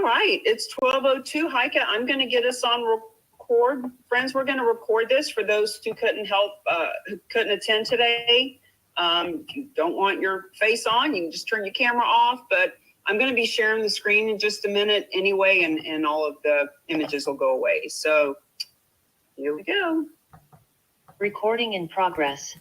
right, it's 12:02. Heike, I'm going to get us on record. Friends, we're going to record this for those who couldn't attend today. If you don't want your face on, you can just turn your camera off, but I'm going to be sharing the screen in just a minute anyway, and all of the images will go away. So here we go. Recording in progress.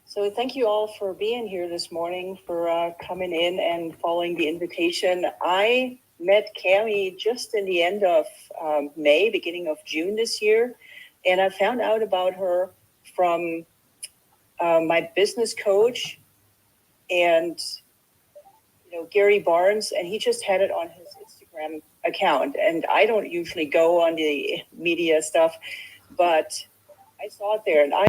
So thank you all for being here this morning, for coming in and following the invitation. I met Cammie just in the end of May, beginning of June this year, and I found out about her from my business coach and Gary Barnes, and he just had it on his Instagram account. And I don't usually go on the media stuff, but I saw it there, and I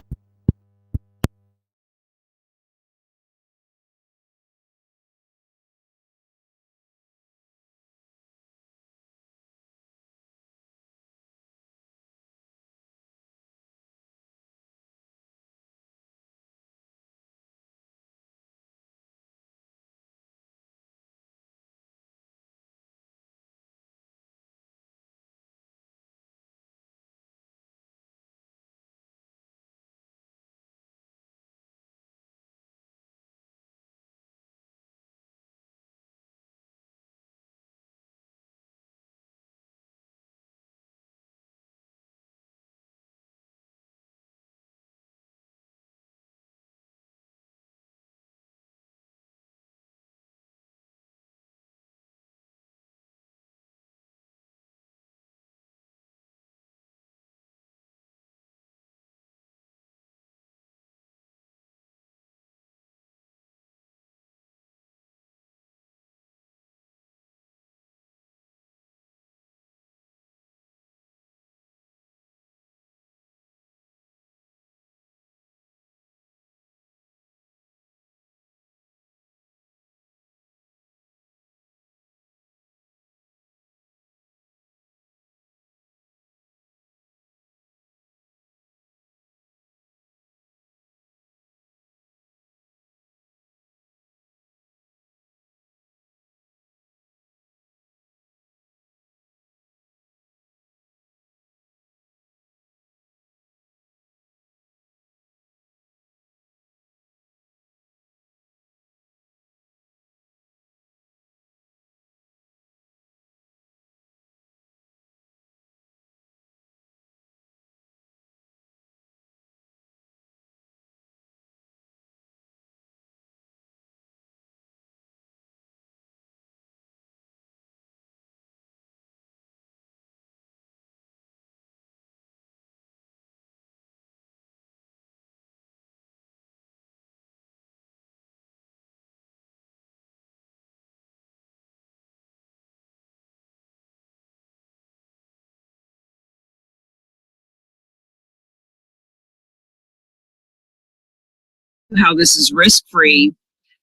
how this is risk-free,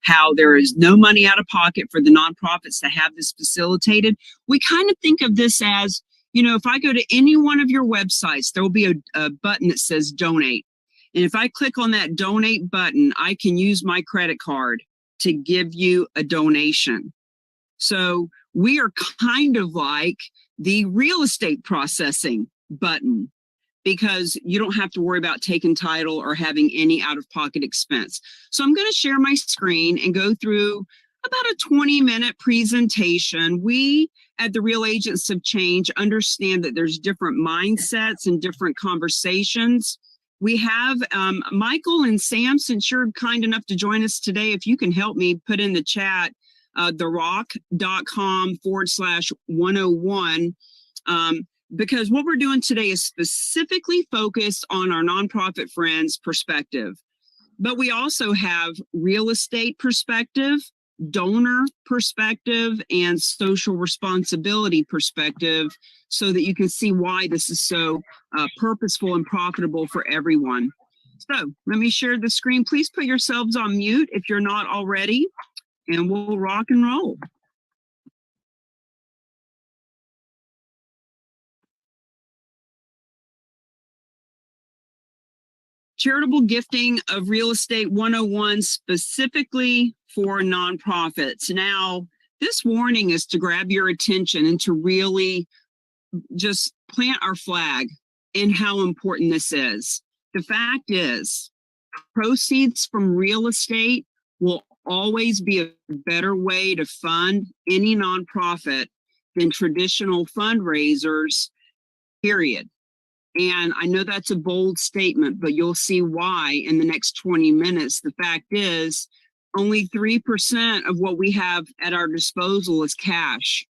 how there is no money out of pocket for the nonprofits to have this facilitated. We kind of think of this as, if I go to any one of your websites, there will be a button that says donate. And if I click on that donate button, I can use my credit card to give you a donation. So we are kind of like the real estate processing button, because you don't have to worry about taking title or having any out-of-pocket expense. So I'm going to share my screen and go through about a 20-minute presentation. We at the Real Agents of Change understand that there's different mindsets and different conversations. We have Michael and Sam, since you're kind enough to join us today, if you can help me put in the chat, therock.com/101. Because what we're doing today is specifically focused on our nonprofit friends' perspective. But we also have real estate perspective, donor perspective, and social responsibility perspective, so that you can see why this is so purposeful and profitable for everyone. So let me share the screen. Please put yourselves on mute if you're not already, and we'll rock and roll. Charitable Gifting of Real Estate 101 specifically for nonprofits. Now, this warning is to grab your attention and to really just plant our flag in how important this is. The fact is, proceeds from real estate will always be a better way to fund any nonprofit than traditional fundraisers, period. And I know that's a bold statement, but you'll see why in the next 20 minutes. The fact is, only 3% of what we have at our disposal is cash.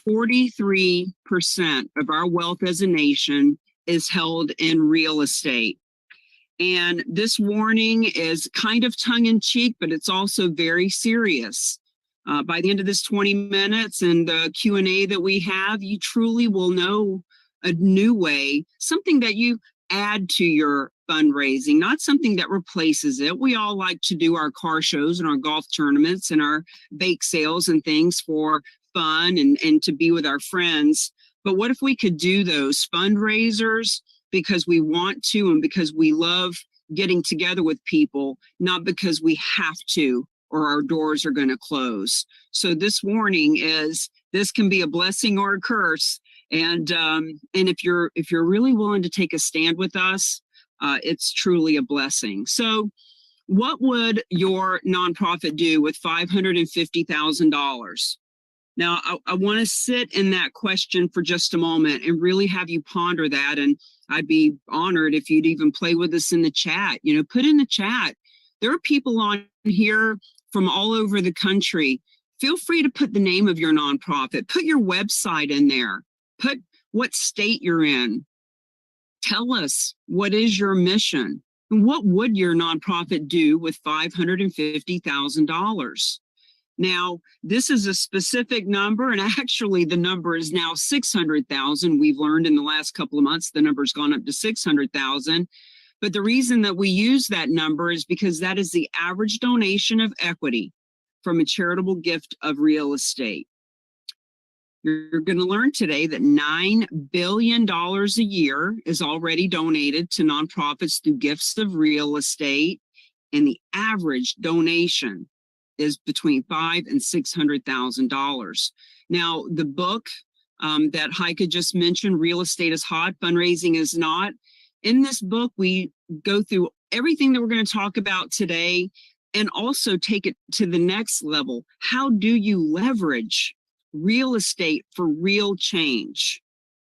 43% of our wealth as a nation is held in real estate. And this warning is kind of tongue-in-cheek, but it's also very serious. By the end of this 20 minutes and the Q&A that we have, you truly will know a new way, something that you add to your fundraising, not something that replaces it. We all like to do our car shows and our golf tournaments and our bake sales and things for fun and to be with our friends. But what if we could do those fundraisers because we want to and because we love getting together with people, not because we have to or our doors are going to close. So this warning is, this can be a blessing or a curse. And if you're really willing to take a stand with us, it's truly a blessing. So what would your nonprofit do with $550,000? Now, I want to sit in that question for just a moment and really have you ponder that. And I'd be honored if you'd even play with us in the chat. You know, put in the chat. There are people on here from all over the country. Feel free to put the name of your nonprofit. Put your website in there. Put what state you're in. Tell us, what is your mission? And what would your nonprofit do with $550,000? Now, this is a specific number, and actually the number is now 600,000. We've learned in the last couple of months, the number's gone up to 600,000. But the reason that we use that number is because that is the average donation of equity from a charitable gift of real estate. You're going to learn today that $9 billion a year is already donated to nonprofits through gifts of real estate, and the average donation is between $500,000 and $600,000. Now, the book that Heike just mentioned, Real Estate is Hot, Fundraising is Not. In this book, we go through everything that we're going to talk about today and also take it to the next level. How do you leverage real estate for real change?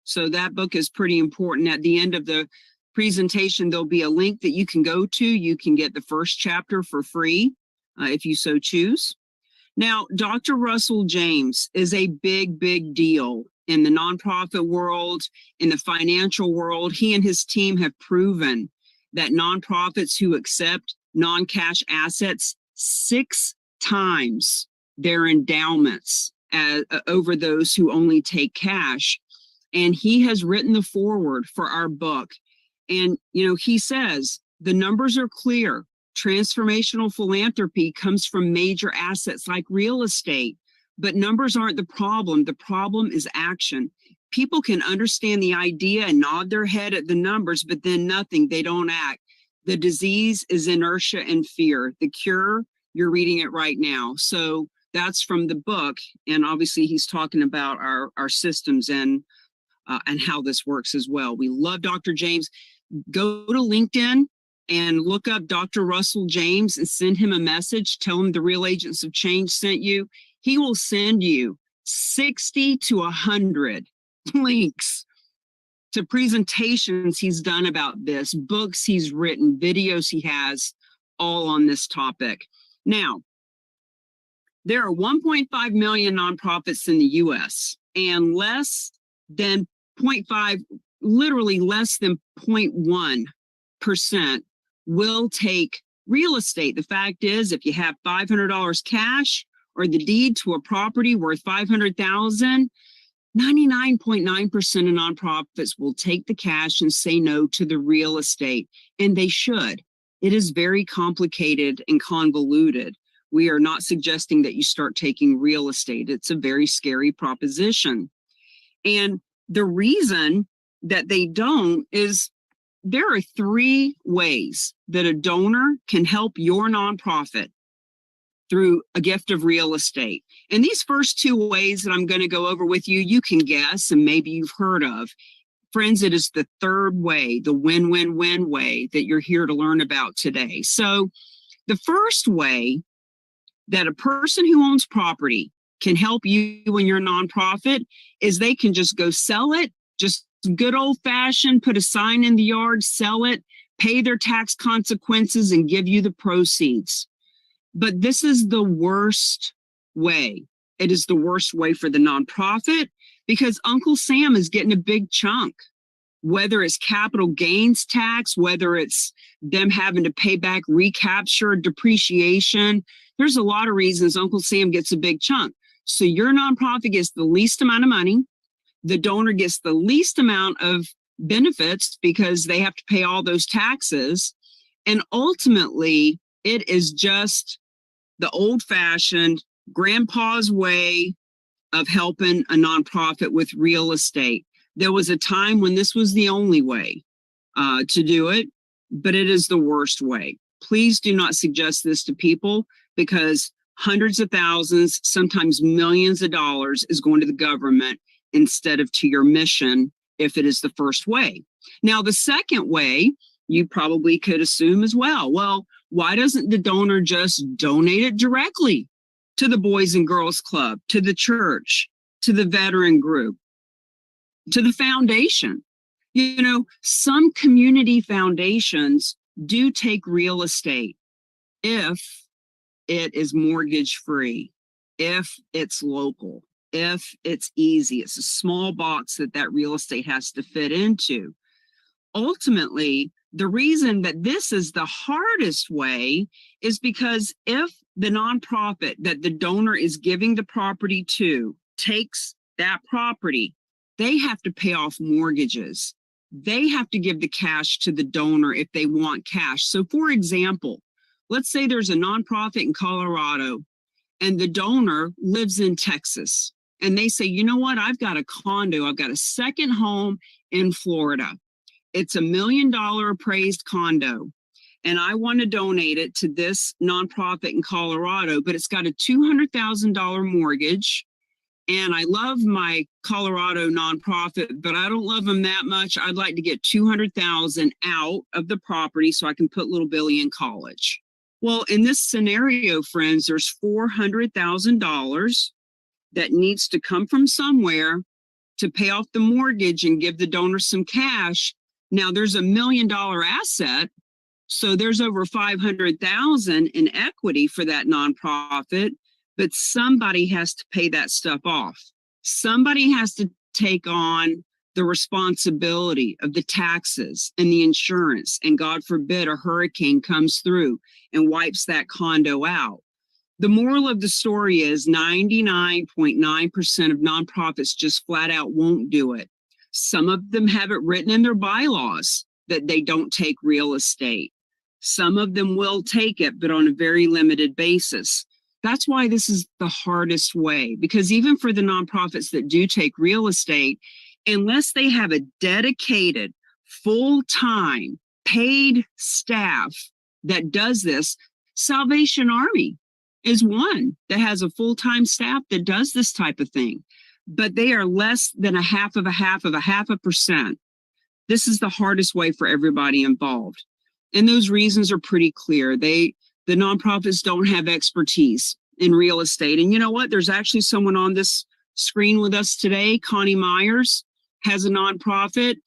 So that book is pretty important. At the end of the presentation, there'll be a link that you can go to. You can get the first chapter for free if you so choose. Now, Dr. Russell James is a big, big deal in the nonprofit world, in the financial world. He and his team have proven that nonprofits who accept non-cash assets 6 times their endowments over those who only take cash. And he has written the foreword for our book. And, you know, he says, the numbers are clear. Transformational philanthropy comes from major assets like real estate, but numbers aren't the problem. The problem is action. People can understand the idea and nod their head at the numbers, but then nothing, they don't act. The disease is inertia and fear. The cure, you're reading it right now. So that's from the book. And obviously he's talking about our systems and how this works as well. We love Dr. James. Go to LinkedIn and look up Dr. Russell James and send him a message. Tell him the Real Agents of Change sent you. He will send you 60 to 100 links to presentations he's done about this, books he's written, videos he has, all on this topic. Now, there are 1.5 million nonprofits in the US, and less than 0.5, literally less than 0.1% will take real estate. The fact is, if you have $500 cash or the deed to a property worth $500,000, 99.9% of nonprofits will take the cash and say no to the real estate, and they should. It is very complicated and convoluted. We are not suggesting that you start taking real estate. It's a very scary proposition. And the reason that they don't is there are 3 ways that a donor can help your nonprofit. through a gift of real estate. And these first two ways that I'm going to go over with you, you can guess and maybe you've heard of. Friends, it is the third way, the win-win-win way that you're here to learn about today. So the first way that a person who owns property can help you and your nonprofit is they can just go sell it, just good old-fashioned, put a sign in the yard, sell it, pay their tax consequences, and give you the proceeds. But this is the worst way. It is the worst way for the nonprofit because Uncle Sam is getting a big chunk, whether it's capital gains tax, whether it's them having to pay back recapture, depreciation. There's a lot of reasons Uncle Sam gets a big chunk. So your nonprofit gets the least amount of money. The donor gets the least amount of benefits because they have to pay all those taxes. And ultimately, it is just the old-fashioned grandpa's way of helping a nonprofit with real estate. There was a time when this was the only way to do it, but it is the worst way. Please do not suggest this to people because hundreds of thousands, sometimes millions of dollars is going to the government instead of to your mission if it is the first way. Now, the second way, you probably could assume as well, why doesn't the donor just donate it directly to the Boys and Girls Club, to the church, to the veteran group, to the foundation? You know, some community foundations do take real estate if it is mortgage free, if it's local, if it's easy. It's a small box that real estate has to fit into. Ultimately, the reason that this is the hardest way is because if the nonprofit that the donor is giving the property to takes that property, they have to pay off mortgages. They have to give the cash to the donor if they want cash. So for example, let's say there's a nonprofit in Colorado and the donor lives in Texas and they say, you know what, I've got a condo, I've got a second home in Florida. It's $1 million appraised condo, and I want to donate it to this nonprofit in Colorado, but it's got a $200,000 mortgage. And I love my Colorado nonprofit, but I don't love them that much. I'd like to get $200,000 out of the property so I can put little Billy in college. Well, in this scenario, friends, there's $400,000 that needs to come from somewhere to pay off the mortgage and give the donor some cash. Now there's $1 million asset, so there's over $500,000 in equity for that nonprofit, but somebody has to pay that stuff off. Somebody has to take on the responsibility of the taxes and the insurance, and God forbid a hurricane comes through and wipes that condo out. The moral of the story is 99.9% of nonprofits just flat out won't do it. Some of them have it written in their bylaws that they don't take real estate. Some of them will take it, but on a very limited basis. That's why this is the hardest way, because even for the nonprofits that do take real estate, unless they have a dedicated, full-time, paid staff that does this, Salvation Army is one that has a full-time staff that does this type of thing. But they are less than a half of a percent. This is the hardest way for everybody involved. And those reasons are pretty clear. The nonprofits don't have expertise in real estate. And you know what? There's actually someone on this screen with us today. Connie Myers has a nonprofit,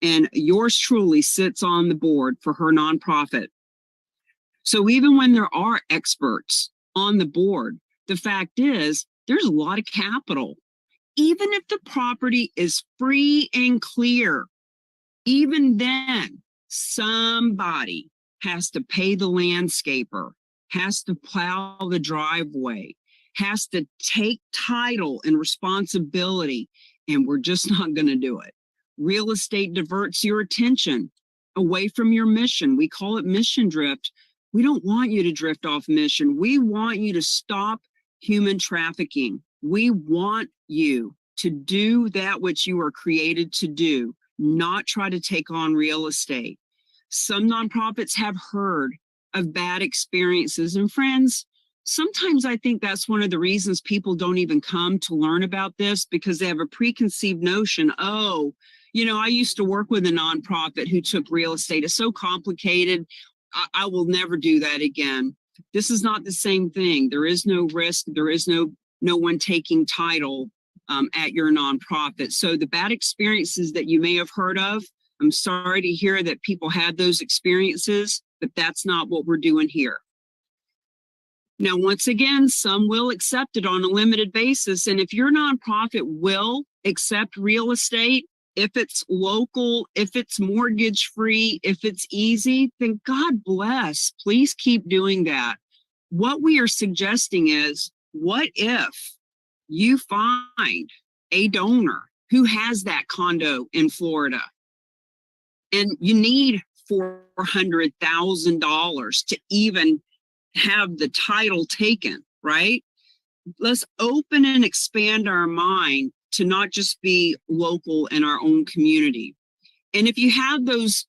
and yours truly sits on the board for her nonprofit. So even when there are experts on the board, the fact is there's a lot of capital. Even if the property is free and clear, even then, somebody has to pay the landscaper, has to plow the driveway, has to take title and responsibility, and we're just not going to do it. Real estate diverts your attention away from your mission. We call it mission drift. We don't want you to drift off mission. We want you to stop human trafficking. We want you to do that which you are created to do, not try to take on real estate. Some nonprofits have heard of bad experiences. And friends, sometimes I think that's one of the reasons people don't even come to learn about this, because they have a preconceived notion. Oh, I used to work with a nonprofit who took real estate. It's so complicated. I will never do that again. This is not the same thing. There is no risk. There is no one taking title at your nonprofit. So the bad experiences that you may have heard of, I'm sorry to hear that people had those experiences, but that's not what we're doing here. Now, once again, some will accept it on a limited basis. And if your nonprofit will accept real estate, if it's local, if it's mortgage free, if it's easy, then God bless. Please keep doing that. What we are suggesting is, what if you find a donor who has that condo in Florida and you need $400,000 to even have the title taken, right? Let's open and expand our mind to not just be local in our own community. And if you have those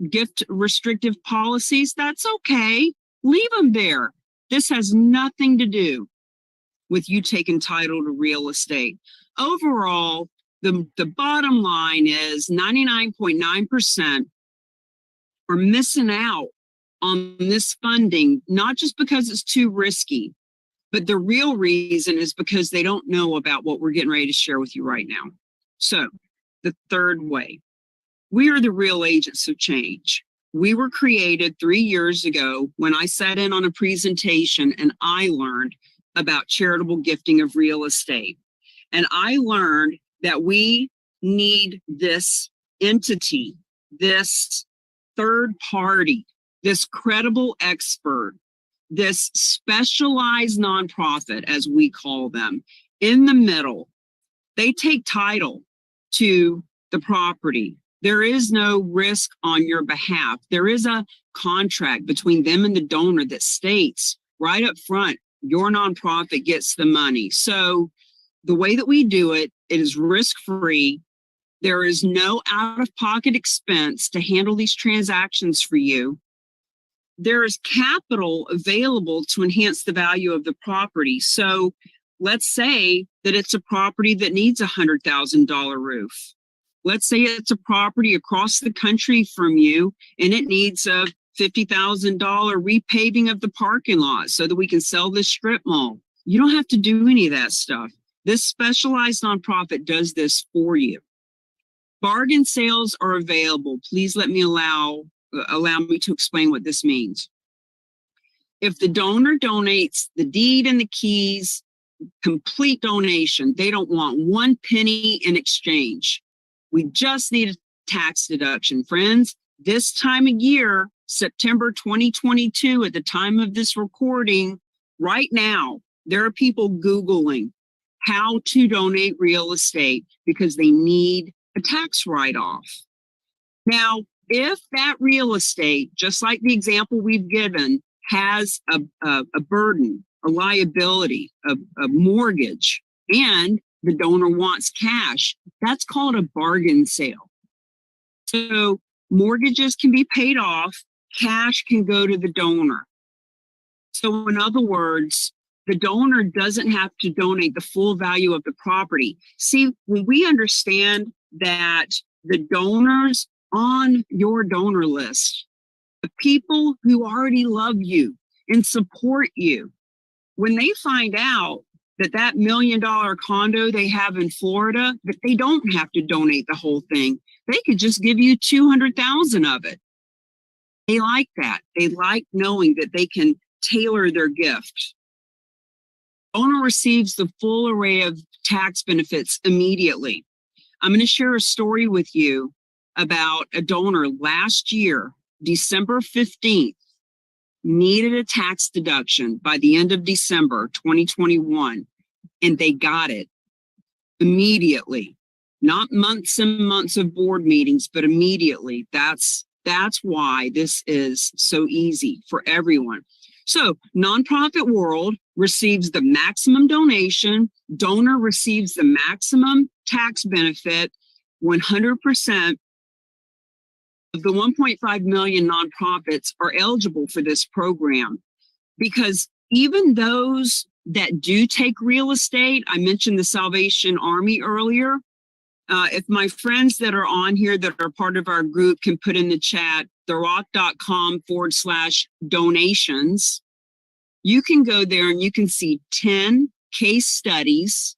gift restrictive policies, that's okay. Leave them there. This has nothing to do with you taking title to real estate. Overall, the bottom line is 99.9% are missing out on this funding, not just because it's too risky, but the real reason is because they don't know about what we're getting ready to share with you right now. So the third way, we are the real agents of change. We were created 3 years ago when I sat in on a presentation and I learned about charitable gifting of real estate. And I learned that we need this entity, this third party, this credible expert, this specialized nonprofit, as we call them, in the middle. They take title to the property. There is no risk on your behalf. There is a contract between them and the donor that states right up front, your nonprofit gets the money. So the way that we do it, it is risk-free. There is no out-of-pocket expense to handle these transactions for you. There is capital available to enhance the value of the property. So let's say that it's a property that needs a $100,000 roof. Let's say it's a property across the country from you and it needs a $50,000 repaving of the parking lot so that we can sell this strip mall. You don't have to do any of that stuff. This specialized nonprofit does this for you. Bargain sales are available. Please let me allow me to explain what this means. If the donor donates the deed and the keys, complete donation, they don't want 1 penny in exchange. We just need a tax deduction. Friends, this time of year, September 2022, at the time of this recording, right now, there are people Googling how to donate real estate because they need a tax write-off. Now, if that real estate, just like the example we've given, has a burden, a liability, a mortgage, and the donor wants cash, that's called a bargain sale. So mortgages can be paid off, cash can go to the donor. So in other words, the donor doesn't have to donate the full value of the property. See, when we understand that the donors on your donor list, the people who already love you and support you, when they find out that $1 million condo they have in Florida, that they don't have to donate the whole thing, they could just give you 200,000 of it. They like that. They like knowing that they can tailor their gift. Owner receives the full array of tax benefits immediately. I'm going to share a story with you about a donor last year, December 15th, needed a tax deduction by the end of December 2021, and they got it immediately. Not months and months of board meetings, but immediately. That's why this is so easy for everyone. So nonprofit world receives the maximum donation, donor receives the maximum tax benefit. 100% of the 1.5 million nonprofits are eligible for this program because even those that do take real estate, I mentioned the Salvation Army earlier. If my friends that are on here that are part of our group can put in the chat, therock.com/donations, you can go there and you can see 10 case studies,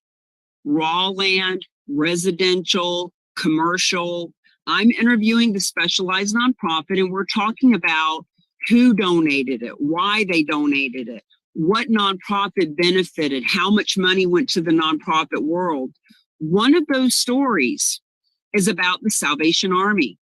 raw land, residential, commercial. I'm interviewing the specialized nonprofit and we're talking about who donated it, why they donated it, what nonprofit benefited, how much money went to the nonprofit world. One of those stories is about the Salvation Army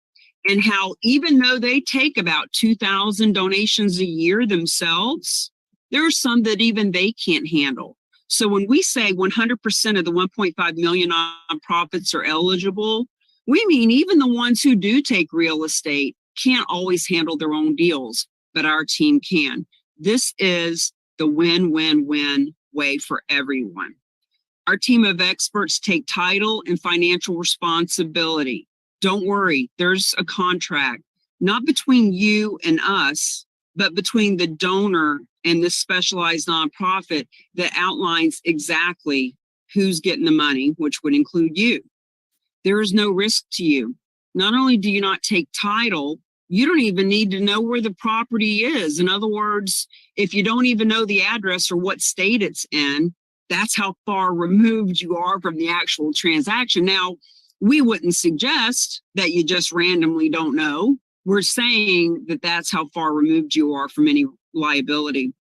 and how even though they take about 2,000 donations a year themselves, there are some that even they can't handle. So when we say 100% of the 1.5 million nonprofits are eligible, we mean even the ones who do take real estate can't always handle their own deals, but our team can. This is the win-win-win way for everyone. Our team of experts take title and financial responsibility. Don't worry, there's a contract, not between you and us, but between the donor and this specialized nonprofit that outlines exactly who's getting the money, which would include you. There is no risk to you. Not only do you not take title, you don't even need to know where the property is. In other words, if you don't even know the address or what state it's in, that's how far removed you are from the actual transaction. Now, we wouldn't suggest that you just randomly don't know. We're saying that that's how far removed you are from any liability.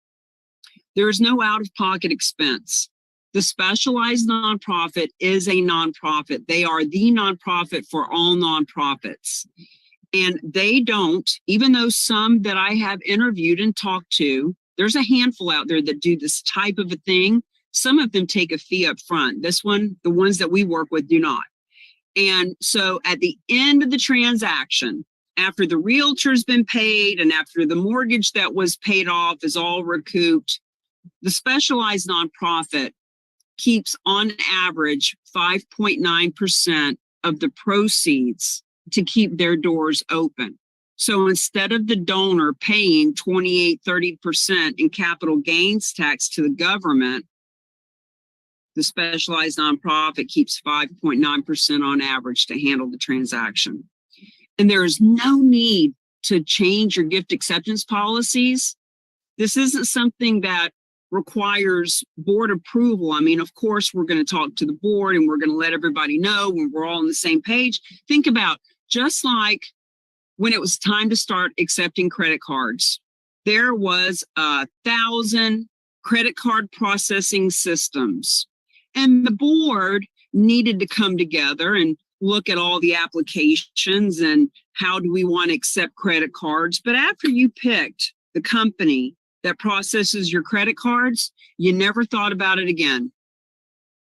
There is no out-of-pocket expense. The specialized nonprofit is a nonprofit. They are the nonprofit for all nonprofits. And they don't, even though some that I have interviewed and talked to, there's a handful out there that do this type of a thing. Some of them take a fee up front. This one, the ones that we work with, do not. And so at the end of the transaction, after the realtor's been paid and after the mortgage that was paid off is all recouped, the specialized nonprofit keeps on average 5.9% of the proceeds to keep their doors open. So instead of the donor paying 28-30% in capital gains tax to the government, the specialized nonprofit keeps 5.9% on average to handle the transaction. And there is no need to change your gift acceptance policies. This isn't something that requires board approval. I mean, of course, we're going to talk to the board and we're going to let everybody know when we're all on the same page. Think about just like when it was time to start accepting credit cards, there was 1,000 credit card processing systems. And the board needed to come together and look at all the applications and how do we want to accept credit cards. But after you picked the company that processes your credit cards, you never thought about it again.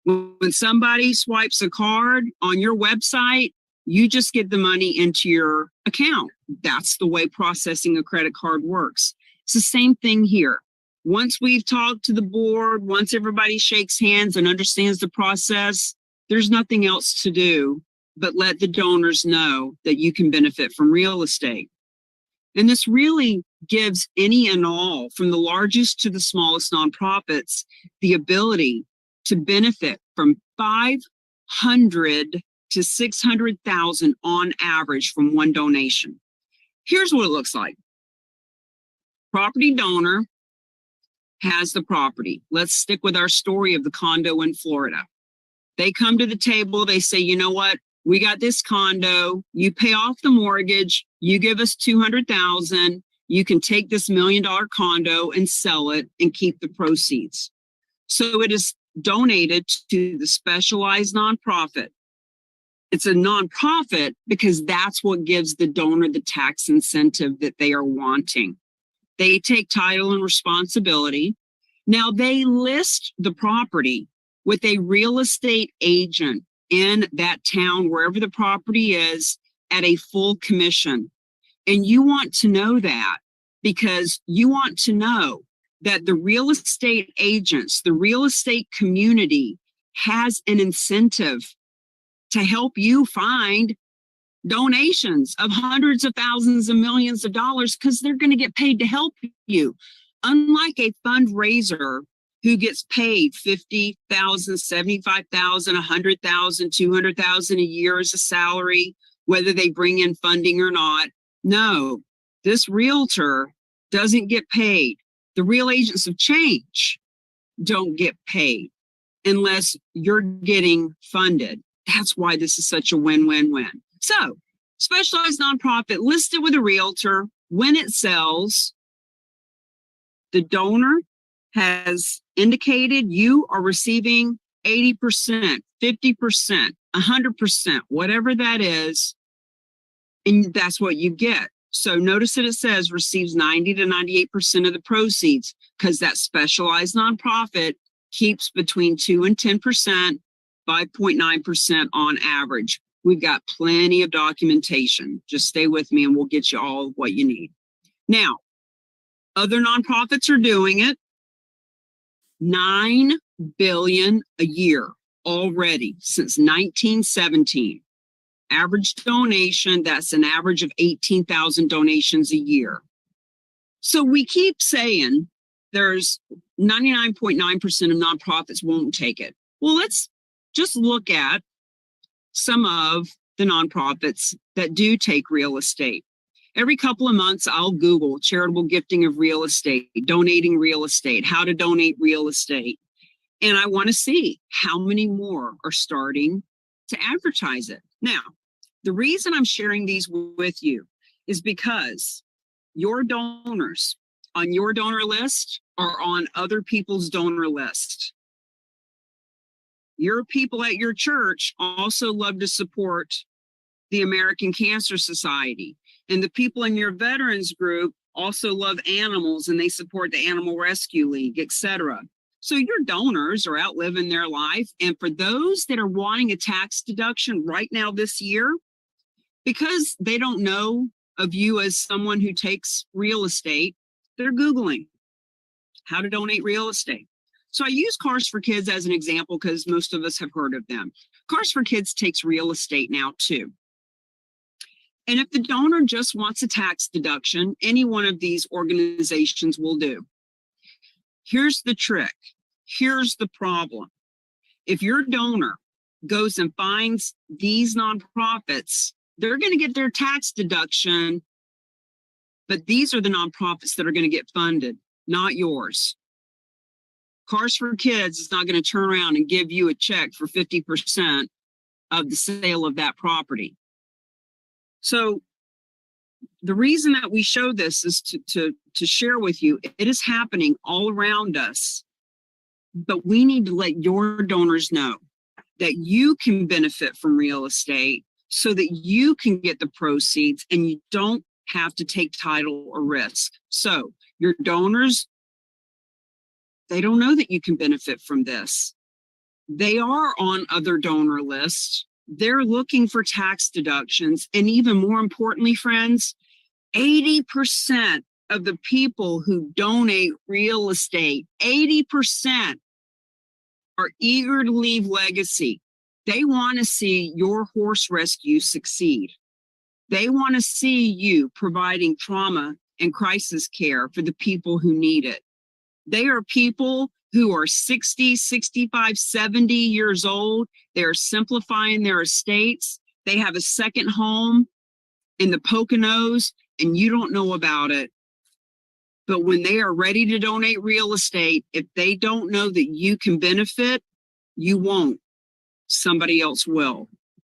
When somebody swipes a card on your website, you just get the money into your account. That's the way processing a credit card works. It's the same thing here. Once we've talked to the board, once everybody shakes hands and understands the process, there's nothing else to do but let the donors know that you can benefit from real estate. And this really gives any and all, from the largest to the smallest nonprofits, the ability to benefit from $500 to $600,000 on average from one donation. Here's what it looks like. Property donor has the property. Let's stick with our story of the condo in Florida. They come to the table, they say, you know what? We got this condo, you pay off the mortgage, you give us $200,000, you can take this $1 million condo and sell it and keep the proceeds. So it is donated to the specialized nonprofit. It's a nonprofit because that's what gives the donor the tax incentive that they are wanting. They take title and responsibility. Now they list the property with a real estate agent in that town, wherever the property is, at a full commission. And you want to know that because you want to know that the real estate agents, the real estate community has an incentive to help you find donations of hundreds of thousands of millions of dollars because they're going to get paid to help you. Unlike a fundraiser who gets paid $50,000, $75,000, $100,000, $200,000 a year as a salary, whether they bring in funding or not. No, this realtor doesn't get paid. The real agents of change don't get paid unless you're getting funded. That's why this is such a win-win-win. So, specialized nonprofit listed with a realtor. When it sells, the donor has indicated you are receiving 80%, 50%, 100%, whatever that is, and that's what you get. So notice that it says receives 90 to 98% of the proceeds, because that specialized nonprofit keeps between 2 and 10%, 5.9% on average. We've got plenty of documentation. Just stay with me and we'll get you all what you need. Now, other nonprofits are doing it. $9 billion a year already since 1917. Average donation, that's an average of 18,000 donations a year. So we keep saying there's 99.9% of nonprofits won't take it. Well, let's just look at some of the nonprofits that do take real estate. Every couple of months, I'll Google charitable gifting of real estate, donating real estate, how to donate real estate. And I want to see how many more are starting to advertise it. Now, the reason I'm sharing these with you is because your donors on your donor list are on other people's donor list. Your people at your church also love to support the American Cancer Society. And the people in your veterans group also love animals and they support the Animal Rescue League, etc. So your donors are out living their life. And for those that are wanting a tax deduction right now this year, because they don't know of you as someone who takes real estate, they're Googling how to donate real estate. So I use Cars for Kids as an example because most of us have heard of them. Cars for Kids takes real estate now too. And if the donor just wants a tax deduction, any one of these organizations will do. Here's the trick. Here's the problem. If your donor goes and finds these nonprofits, they're going to get their tax deduction, but these are the nonprofits that are going to get funded, not yours. Cars for Kids is not going to turn around and give you a check for 50% of the sale of that property. So the reason that we show this is to share with you, it is happening all around us, but we need to let your donors know that you can benefit from real estate so that you can get the proceeds and you don't have to take title or risk. So your donors, they don't know that you can benefit from this. They are on other donor lists. They're looking for tax deductions. And even more importantly, friends, 80% of the people who donate real estate, 80% are eager to leave legacy. They want to see your horse rescue succeed. They want to see you providing trauma and crisis care for the people who need it. They are people who are 60, 65, 70 years old. They're simplifying their estates. They have a second home in the Poconos and you don't know about it. But when they are ready to donate real estate, if they don't know that you can benefit, you won't. Somebody else will.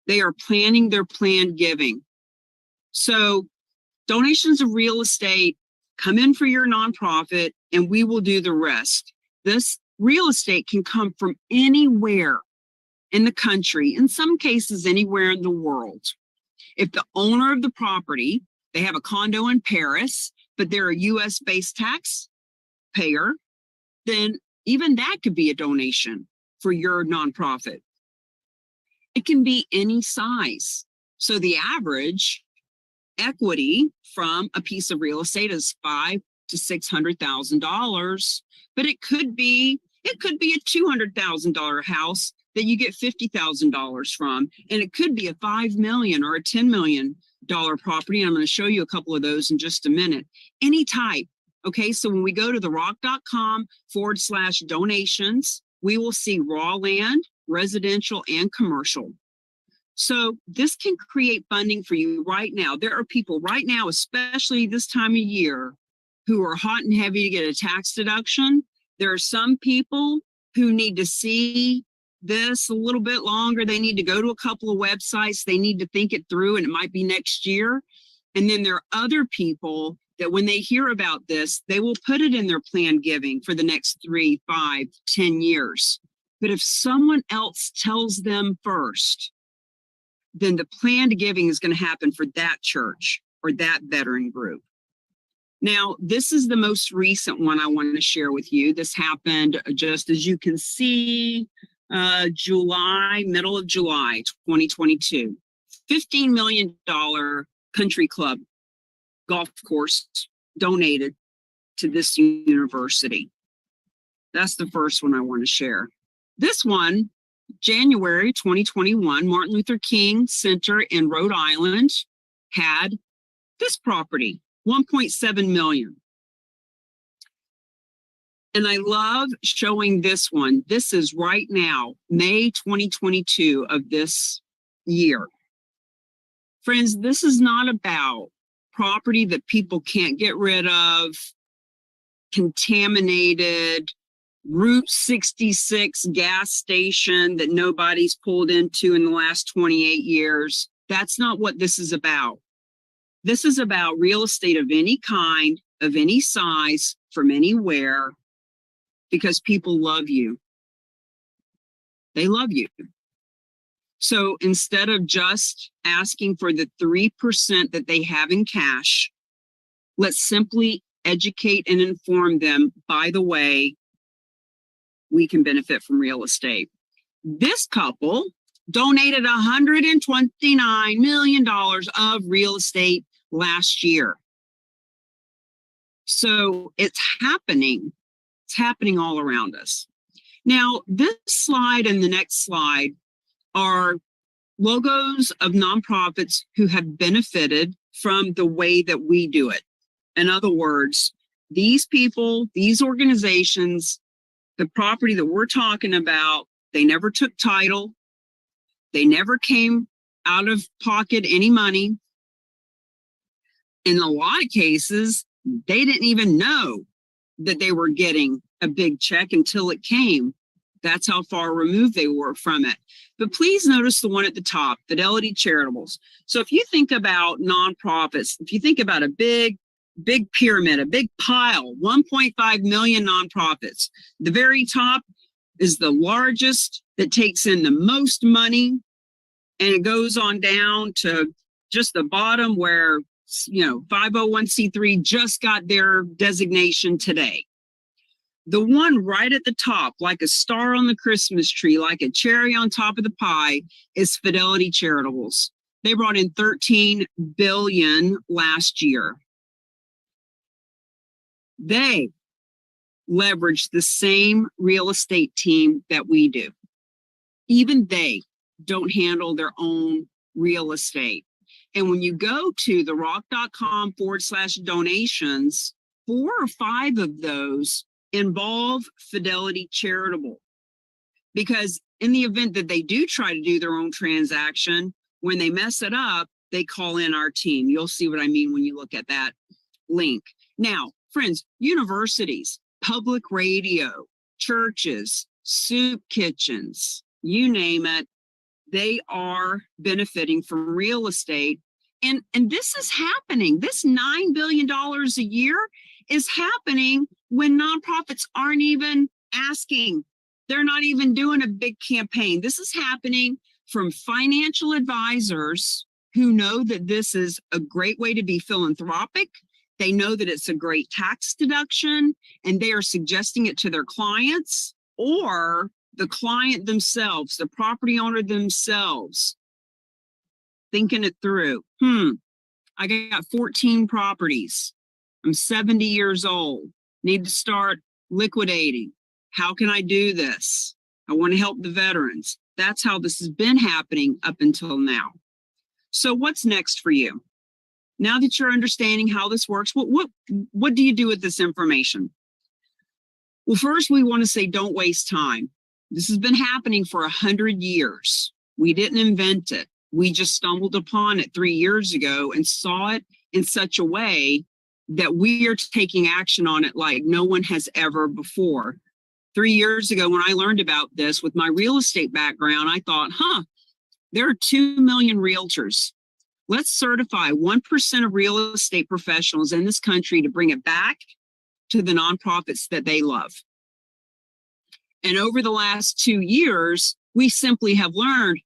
They are planning their planned giving. So donations of real estate, come in for your nonprofit and we will do the rest. This real estate can come from anywhere in the country, in some cases anywhere in the world. If the owner of the property, they have a condo in Paris, but they're a US-based taxpayer, then even that could be a donation for your nonprofit. It can be any size. So the average equity from a piece of real estate is $500,000 to $600,000, but it could be a $200,000 house that you get $50,000 from, and it could be a $5 million or a $10 million property. And I'm going to show you a couple of those in just a minute. Any type Okay, so when we go to therock.com/donations, we will see raw land, residential, and commercial. So this can create funding for you right now. There are people right now, especially this time of year, who are hot and heavy to get a tax deduction. There are some people who need to see this a little bit longer. They need to go to a couple of websites. They need to think it through, and it might be next year. And then there are other people that when they hear about this, they will put it in their planned giving for the next 3, 5, 10 years. But if someone else tells them first, then the planned giving is going to happen for that church or that veteran group. Now, this is the most recent one I want to share with you. This happened just as you can see, middle of July, 2022. $15 million country club golf course donated to this university. That's the first one I want to share. This one, January 2021, Martin Luther King Center in Rhode Island had this property, 1.7 million. And I love showing this one. This is right now, May 2022 of this year. Friends, this is not about property that people can't get rid of, contaminated, Route 66 gas station that nobody's pulled into in the last 28 years. That's not what this is about. This is about real estate of any kind, of any size, from anywhere, because people love you. They love you. So instead of just asking for the 3% that they have in cash, let's simply educate and inform them, by the way, we can benefit from real estate. This couple donated $129 million of real estate last year. So it's happening. It's happening all around us. Now, this slide and the next slide are logos of nonprofits who have benefited from the way that we do it. In other words, these people, these organizations, the property that we're talking about, they never took title. They never came out of pocket any money. In a lot of cases, they didn't even know that they were getting a big check until it came. That's how far removed they were from it. But please notice the one at the top, Fidelity Charitables. So if you think about nonprofits, if you think about a big pyramid, a big pile, 1.5 million nonprofits, the very top is the largest that takes in the most money, and it goes on down to just the bottom where, 501c3 just got their designation today. The one right at the top, like a star on the Christmas tree, like a cherry on top of the pie, is Fidelity Charitables. They brought in $13 billion last year. They leverage the same real estate team that we do. Even they don't handle their own real estate. And when you go to therock.com/donations, 4 or 5 of those involve Fidelity Charitable. Because in the event that they do try to do their own transaction, when they mess it up, they call in our team. You'll see what I mean when you look at that link. Now, friends, universities, public radio, churches, soup kitchens, you name it, they are benefiting from real estate. And this is happening. This $9 billion a year is happening when nonprofits aren't even asking. They're not even doing a big campaign. This is happening from financial advisors who know that this is a great way to be philanthropic. They know that it's a great tax deduction, and they are suggesting it to their clients, or the client themselves, the property owner themselves, thinking it through. I got 14 properties. I'm 70 years old. Need to start liquidating. How can I do this? I want to help the veterans. That's how this has been happening up until now. So what's next for you? Now that you're understanding how this works, what do you do with this information? Well, first we want to say don't waste time. This has been happening for 100 years. We didn't invent it. We just stumbled upon it 3 years ago and saw it in such a way that we are taking action on it like no one has ever before. 3 years ago, when I learned about this with my real estate background, I thought, there are 2 million realtors. Let's certify 1% of real estate professionals in this country to bring it back to the nonprofits that they love. And over the last 2 years, we simply have learned,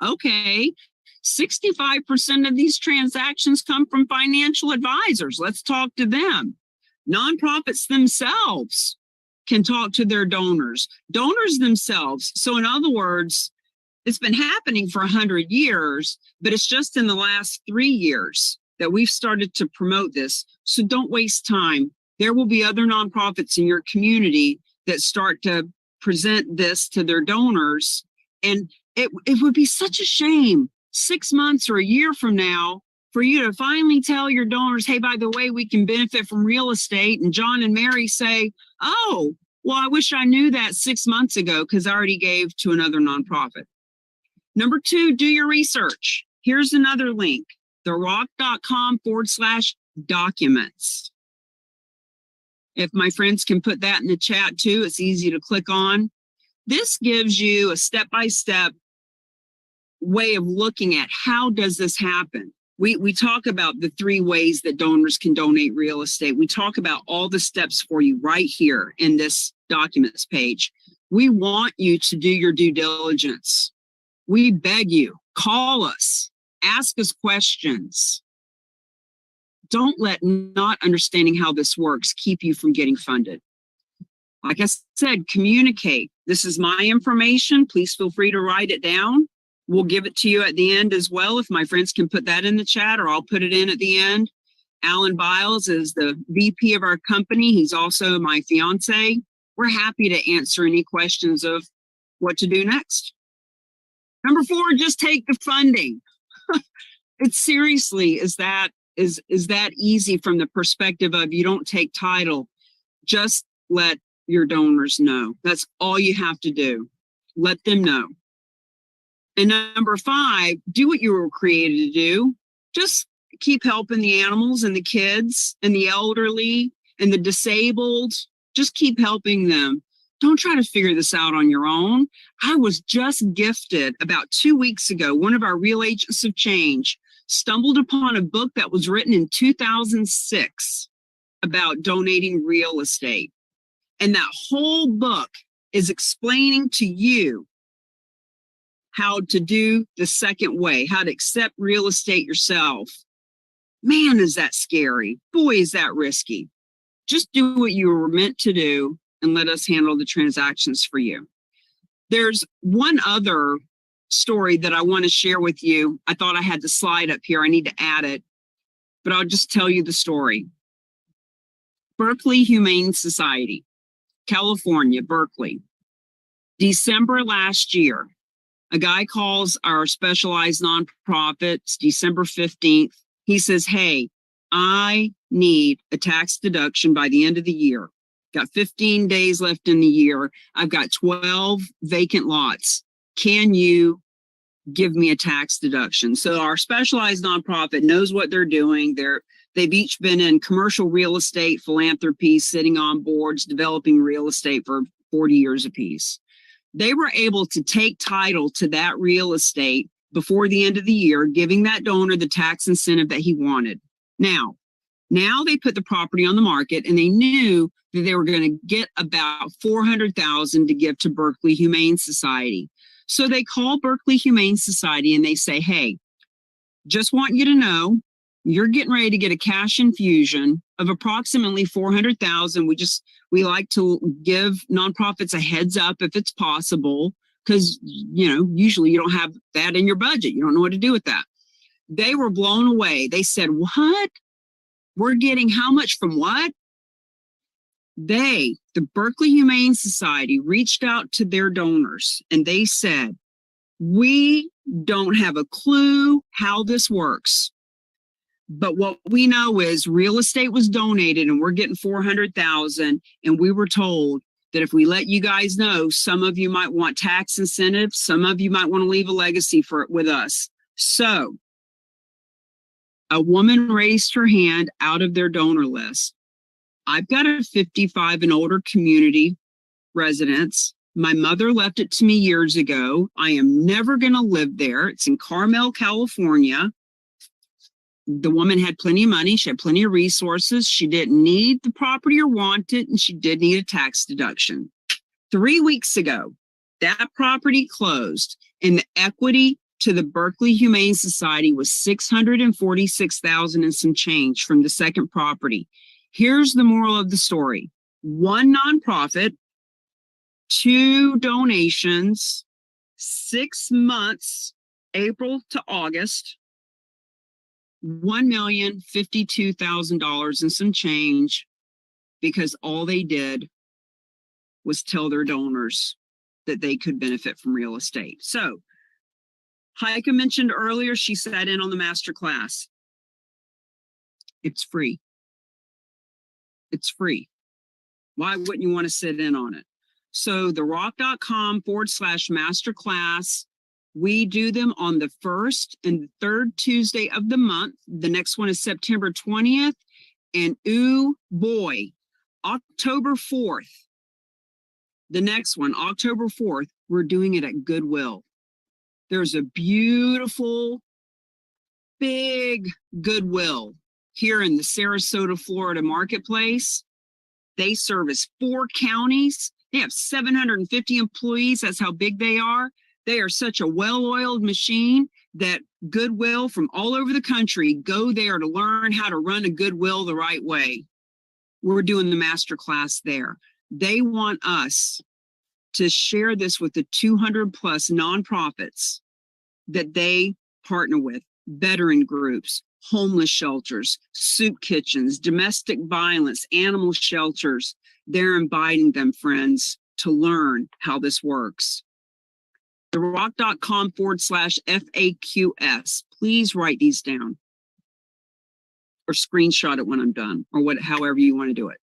okay, 65% of these transactions come from financial advisors. Let's talk to them. Nonprofits themselves can talk to their donors themselves. So in other words, it's been happening for 100 years, but it's just in the last 3 years that we've started to promote this. So don't waste time. There will be other nonprofits in your community that start to present this to their donors. And it would be such a shame 6 months or a year from now for you to finally tell your donors, hey, by the way, we can benefit from real estate. And John and Mary say, oh, well, I wish I knew that 6 months ago because I already gave to another nonprofit. Number 2, do your research. Here's another link, therock.com/documents. If my friends can put that in the chat too, it's easy to click on. This gives you a step-by-step way of looking at how does this happen. We talk about the 3 ways that donors can donate real estate. We talk about all the steps for you right here in this documents page. We want you to do your due diligence. We beg you, call us, ask us questions. Don't let not understanding how this works keep you from getting funded. Like I said, communicate. This is my information. Please feel free to write it down. We'll give it to you at the end as well. If my friends can put that in the chat, or I'll put it in at the end. Alan Biles is the VP of our company. He's also my fiance. We're happy to answer any questions of what to do next. Number 4, just take the funding. It seriously is that easy from the perspective of you don't take title. Just let your donors know. That's all you have to do. Let them know. And number 5, do what you were created to do. Just keep helping the animals and the kids and the elderly and the disabled. Just keep helping them. Don't try to figure this out on your own. I was just gifted about 2 weeks ago. One of our real agents of change stumbled upon a book that was written in 2006 about donating real estate. And that whole book is explaining to you how to do the second way, how to accept real estate yourself. Man, is that scary. Boy, is that risky. Just do what you were meant to do and let us handle the transactions for you. There's one other story that I want to share with you. I thought I had the slide up here. I need to add it, but I'll just tell you the story. Berkeley Humane Society, California, Berkeley. December last year, a guy calls our specialized nonprofits, December 15th. He says, hey, I need a tax deduction by the end of the year. Got 15 days left in the year. I've got 12 vacant lots. Can you give me a tax deduction? So our specialized nonprofit knows what they're doing. They've each been in commercial real estate, philanthropy, sitting on boards, developing real estate for 40 years apiece. They were able to take title to that real estate before the end of the year, giving that donor the tax incentive that he wanted. Now they put the property on the market, and they knew that they were going to get about $400,000 to give to Berkeley Humane Society. So they call Berkeley Humane Society and they say, hey, just want you to know, you're getting ready to get a cash infusion of approximately $400,000. We like to give nonprofits a heads up if it's possible, because, usually you don't have that in your budget. You don't know what to do with that. They were blown away. They said, what? We're getting how much from what? The Berkeley Humane Society, reached out to their donors and they said, we don't have a clue how this works, But what we know is real estate was donated and we're getting 400,000. And we were told that if we let you guys know, some of you might want tax incentives. Some of you might want to leave a legacy for it with us. So a woman raised her hand out of their donor list. I've got a 55 and older community residence. My mother left it to me years ago. I am never going to live there. It's in Carmel, California. The woman had plenty of money. She had plenty of resources. She didn't need the property or want it, and she did need a tax deduction. 3 weeks ago, that property closed, and the equity to the Berkeley Humane Society was $646,000 and some change from the second property. Here's the moral of the story. One nonprofit, 2 donations, 6 months, April to August, $1,052,000 and some change, because all they did was tell their donors that they could benefit from real estate. So Heike mentioned earlier, she sat in on the master class. It's free. It's free. Why wouldn't you want to sit in on it? So therock.com/masterclass. We do them on the 1st and 3rd Tuesday of the month. The next one is September 20th. And ooh boy, October 4th. The next one, October 4th, we're doing it at Goodwill. There's a beautiful, big Goodwill here in the Sarasota, Florida marketplace. They service 4 counties. They have 750 employees. That's how big they are. They are such a well-oiled machine that Goodwill from all over the country go there to learn how to run a Goodwill the right way. We're doing the master class there. They want us to share this with the 200 plus nonprofits that they partner with, veteran groups, homeless shelters, soup kitchens, domestic violence, animal shelters. They're inviting them, friends, to learn how this works. therock.com/FAQS. Please write these down or screenshot it when I'm done, or however you want to do it.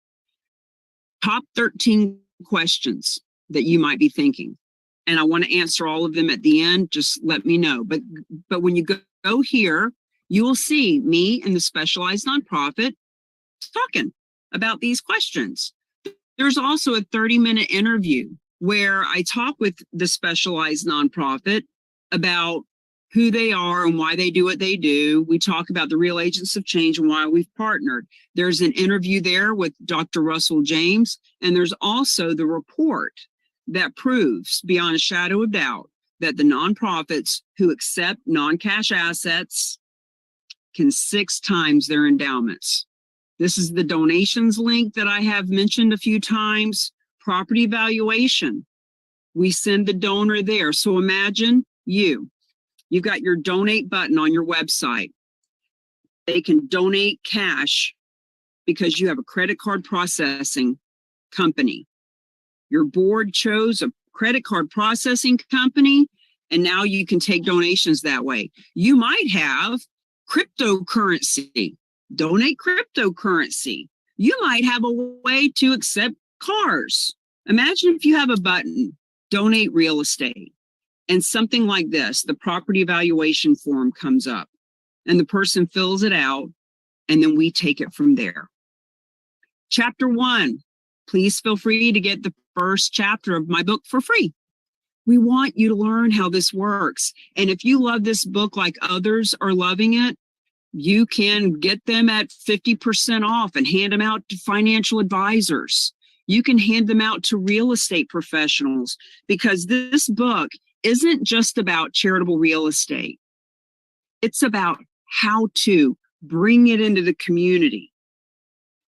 Top 13 questions that you might be thinking. And I want to answer all of them at the end. Just let me know. But when you go here, you will see me and the specialized nonprofit talking about these questions. There's also a 30-minute interview where I talk with the specialized nonprofit about who they are and why they do what they do. We talk about the real agents of change and why we've partnered. There's an interview there with Dr. Russell James, and there's also the report that proves beyond a shadow of doubt that the nonprofits who accept non-cash assets can 6 times their endowments. This is the donations link that I have mentioned a few times. Property valuation. We send the donor there. So imagine you've got your donate button on your website. They can donate cash because you have a credit card processing company. Your board chose a credit card processing company, and now you can take donations that way. You might have cryptocurrency. Donate cryptocurrency. You might have a way to accept cars. Imagine if you have a button, donate real estate, and something like this, the property evaluation form comes up and the person fills it out, and then we take it from there. Chapter 1, please feel free to get the first chapter of my book for free. We want you to learn how this works. And if you love this book like others are loving it, you can get them at 50% off and hand them out to financial advisors. You can hand them out to real estate professionals, because this book isn't just about charitable real estate. It's about how to bring it into the community,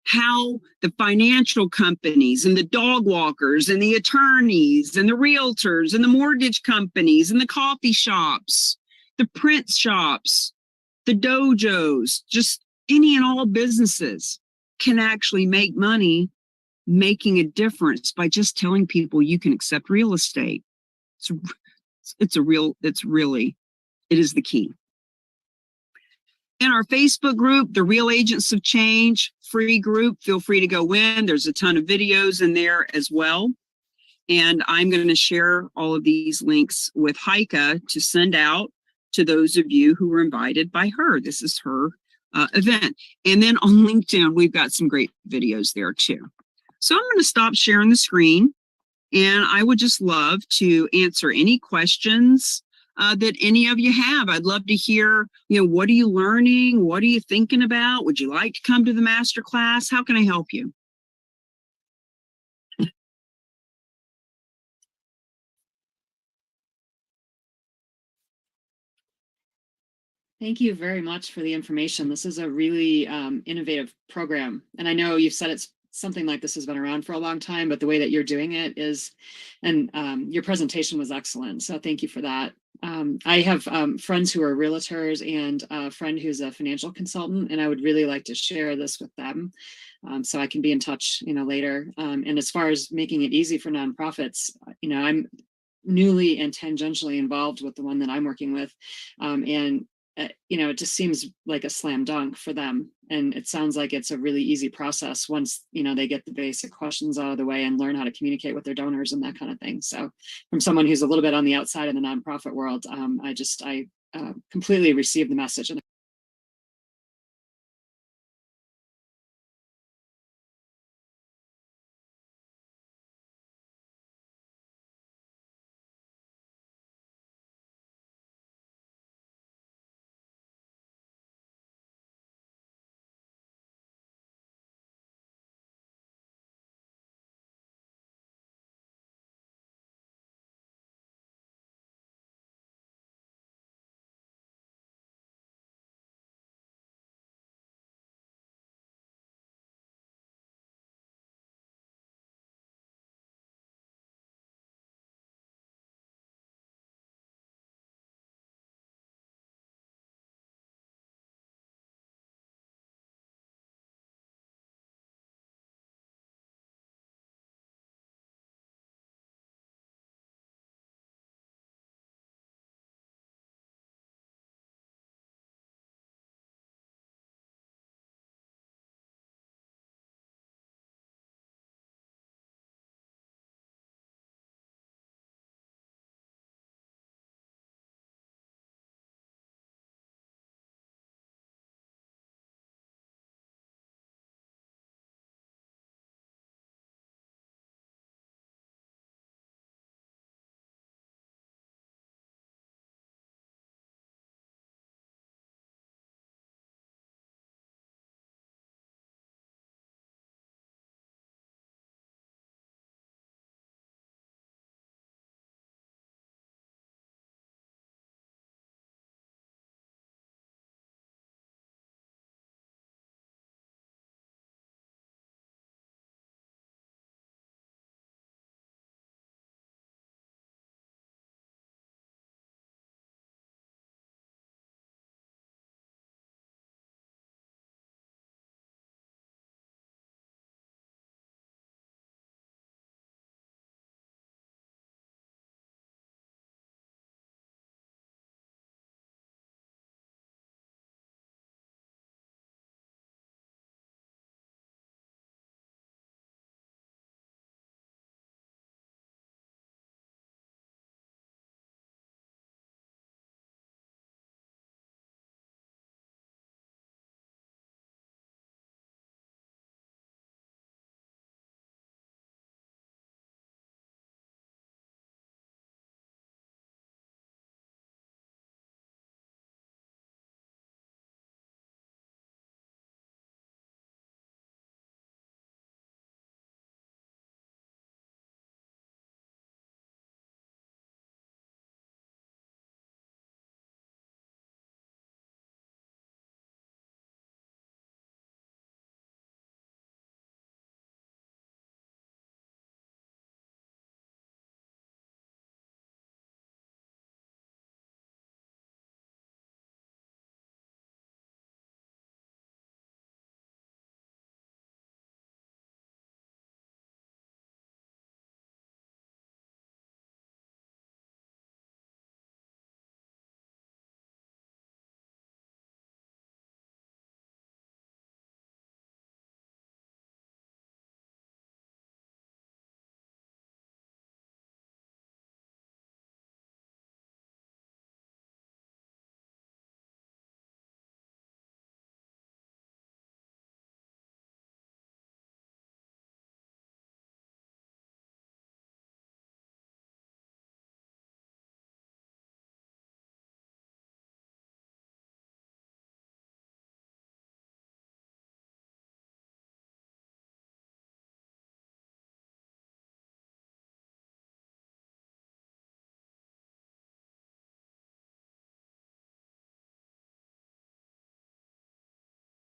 how the financial companies and the dog walkers and the attorneys and the realtors and the mortgage companies and the coffee shops, the print shops, the dojos, just any and all businesses can actually make money making a difference by just telling people you can accept real estate. It is the key. our Facebook group, The Real Agents of Change, free group, feel free to go in. There's a ton of videos in there as well. And I'm going to share all of these links with Heike to send out to those of you who were invited by her. This is her event. And then on LinkedIn, we've got some great videos there too. So I'm going to stop sharing the screen, and I would just love to answer any questions that any of you have. I'd love to hear, what are you learning? What are you thinking about? Would you like to come to the master class? How can I help you? Thank you very much for the information. This is a really innovative program. And I know you've said it's something like this has been around for a long time, but the way that you're doing it is, and your presentation was excellent. So thank you for that. I have friends who are realtors and a friend who's a financial consultant, and I would really like to share this with them. So I can be in touch, later. And as far as making it easy for nonprofits, I'm newly and tangentially involved with the one that I'm working with. And it just seems like a slam dunk for them. And it sounds like it's a really easy process once, they get the basic questions out of the way and learn how to communicate with their donors and that kind of thing. So from someone who's a little bit on the outside of the nonprofit world, I completely received the message. And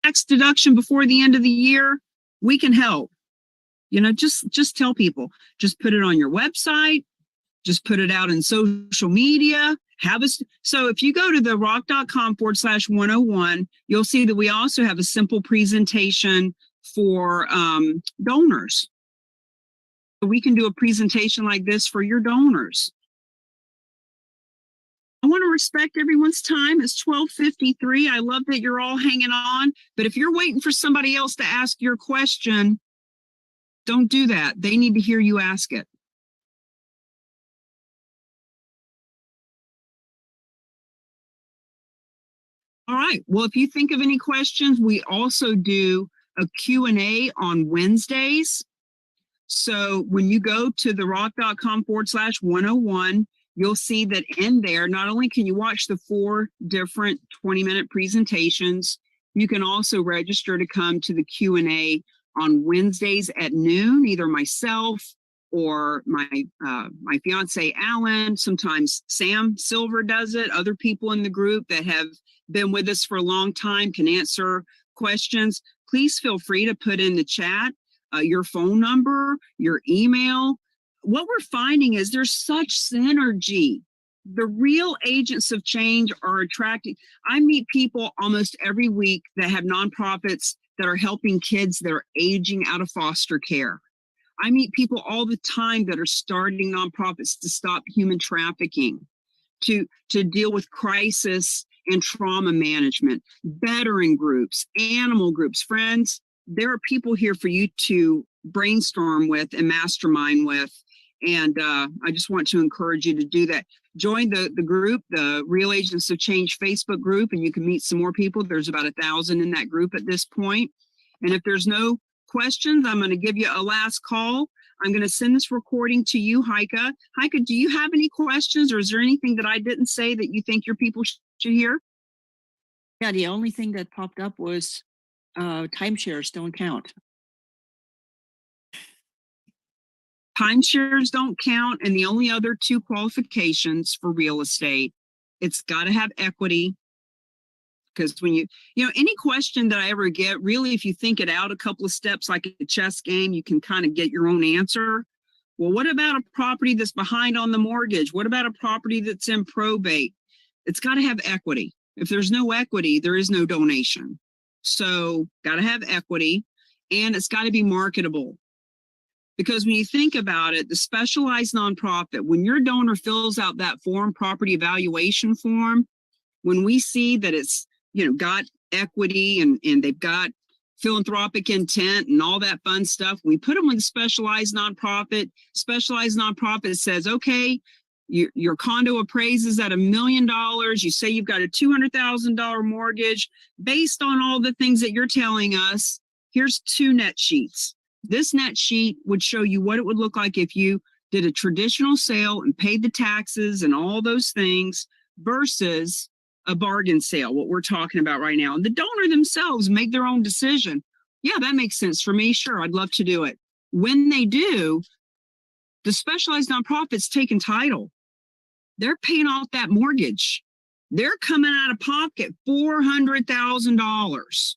tax deduction before the end of the year, we can help. You know, just tell people, just put it on your website, just put it out in social media. So if you go to therock.com/101, you'll see that we also have a simple presentation for donors. We can do a presentation like this for your donors. I want to respect everyone's time. It's 12:53. I love that you're all hanging on, but if you're waiting for somebody else to ask your question, don't do that. They need to hear you ask it. All right. Well, if you think of any questions, we also do a Q&A on Wednesdays. So when you go to therock.com/101, you'll see that in there, not only can you watch the 4 different 20-minute presentations, you can also register to come to the Q&A on Wednesdays at noon, either myself or my fiance, Alan. Sometimes Sam Silver does it. Other people in the group that have been with us for a long time can answer questions. Please feel free to put in the chat your phone number, your email. What we're finding is there's such synergy. The real agents of change are attracting. I meet people almost every week that have nonprofits that are helping kids that are aging out of foster care. I meet people all the time that are starting nonprofits to stop human trafficking, to deal with crisis and trauma management, veteran groups, animal groups. Friends, there are people here for you to brainstorm with and mastermind with. And I just want to encourage you to do that. Join the group, the Real Agents of Change Facebook group, and you can meet some more people. There's about 1,000 in that group at this point. And if there's no questions, I'm going to give you a last call. I'm going to send this recording to you, Heike. Heike, do you have any questions, or is there anything that I didn't say that you think your people should hear? Yeah, the only thing that popped up was timeshares don't count. Timeshares don't count, and the only other 2 qualifications for real estate, it's got to have equity. Because when you know, any question that I ever get, really, if you think it out a couple of steps like a chess game, you can kind of get your own answer. Well, what about a property that's behind on the mortgage? What about a property that's in probate? It's got to have equity. If there's no equity, there is no donation. So got to have equity, and it's got to be marketable. Because when you think about it, the specialized nonprofit, when your donor fills out that form, property evaluation form, when we see that it's, you know, got equity and they've got philanthropic intent and all that fun stuff, we put them with a specialized nonprofit. Specialized nonprofit says, okay, your condo appraises at $1 million. You say you've got a $200,000 mortgage. Based on all the things that you're telling us, here's 2 net sheets. This net sheet would show you what it would look like if you did a traditional sale and paid the taxes and all those things versus a bargain sale, what we're talking about right now. And the donor themselves make their own decision. Yeah, that makes sense for me. Sure, I'd love to do it. When they do, the specialized nonprofit's taking title. They're paying off that mortgage. They're coming out of pocket $400,000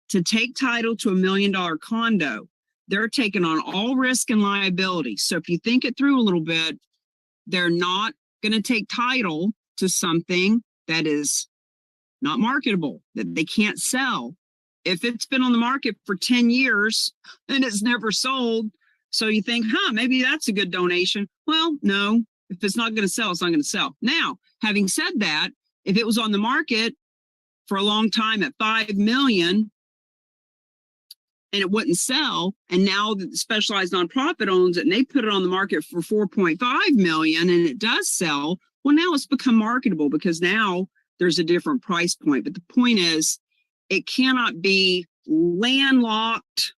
to take title to $1 million condo. They're taking on all risk and liability. So if you think it through a little bit, they're not going to take title to something that is not marketable, that they can't sell. If it's been on the market for 10 years and it's never sold, so you think, maybe that's a good donation. Well, no, if it's not going to sell, it's not going to sell. Now, having said that, if it was on the market for a long time at $5 million, and it wouldn't sell, and now the specialized nonprofit owns it and they put it on the market for 4.5 million and it does sell, well, now it's become marketable because now there's a different price point. But the point is, it cannot be landlocked,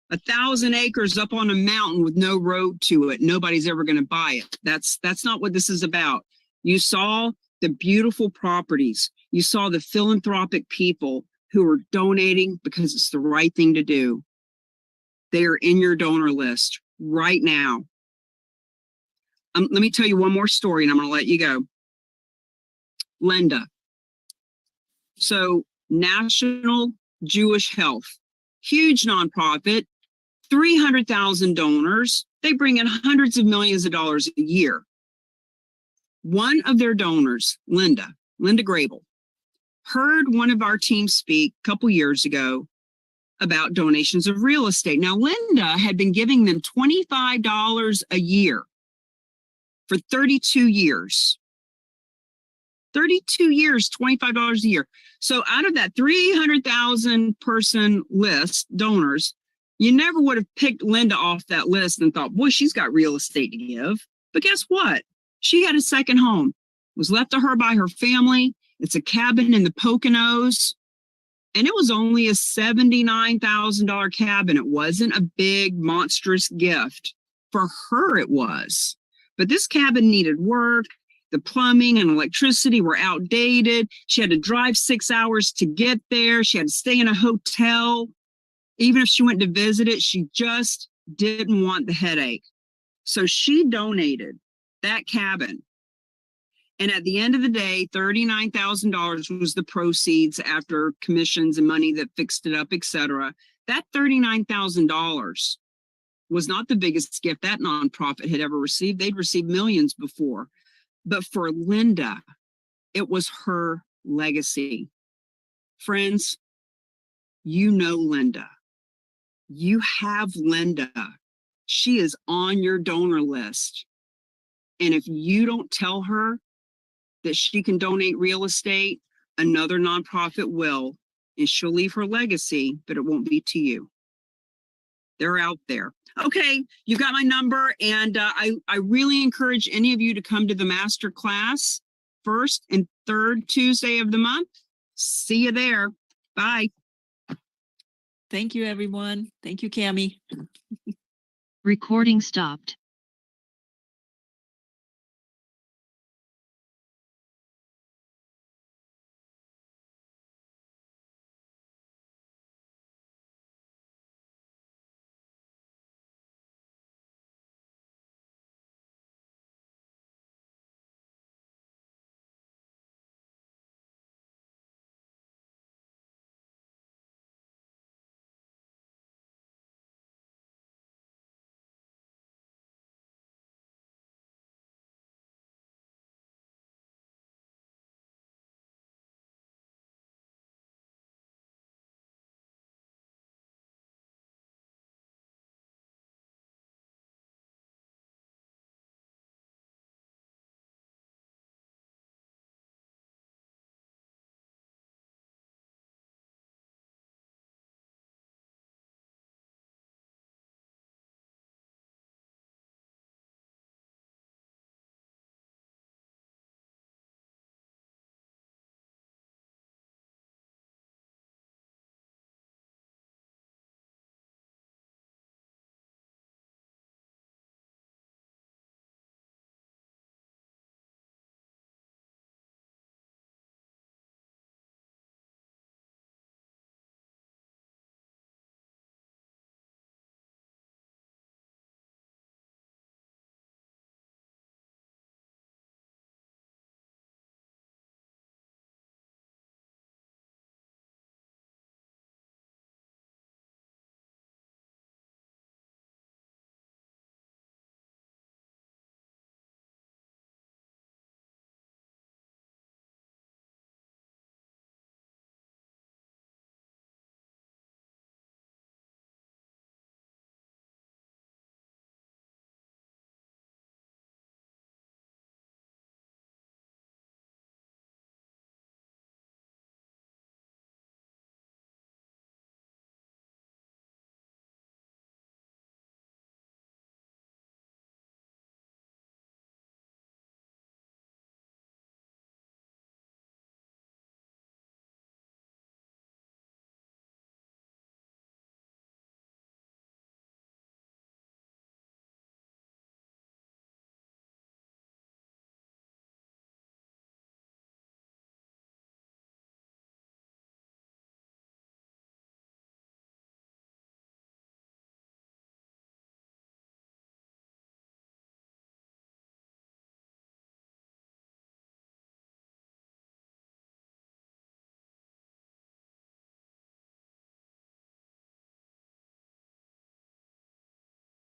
1,000 acres up on a mountain with no road to it. Nobody's ever going to buy it. That's not what this is about. You saw the beautiful properties. You saw the philanthropic people who are donating because it's the right thing to do. They are in your donor list right now. Let me tell you one more story and I'm going to let you go. Linda. So National Jewish Health, huge nonprofit, 300,000 donors. They bring in hundreds of millions of dollars a year. One of their donors, Linda Grable, heard one of our teams speak a couple years ago about donations of real estate. Now, Linda had been giving them $25 a year for 32 years. 32 years, $25 a year. So out of that 300,000 person list, donors, you never would have picked Linda off that list and thought, boy, she's got real estate to give. But guess what? She had a second home. It was left to her by her family. It's a cabin in the Poconos. And it was only a $79,000 cabin. It wasn't a big, monstrous gift. For her, it was. But this cabin needed work. The plumbing and electricity were outdated. She had to drive 6 hours to get there. She had to stay in a hotel. Even if she went to visit it, she just didn't want the headache. So she donated that cabin. And at the end of the day, $39,000 was the proceeds after commissions and money that fixed it up, etc. That $39,000 was not the biggest gift that nonprofit had ever received. They'd received millions before. But for Linda, it was her legacy. Friends, you know Linda. You have Linda. She is on your donor list. And if you don't tell her that she can donate real estate, another nonprofit will, and she'll leave her legacy, but it won't be to you. They're out there. Okay, you got my number, and I really encourage any of you to come to the master class first and third Tuesday of the month. See you there. Bye. Thank you, everyone. Thank you, Cammie. Recording stopped.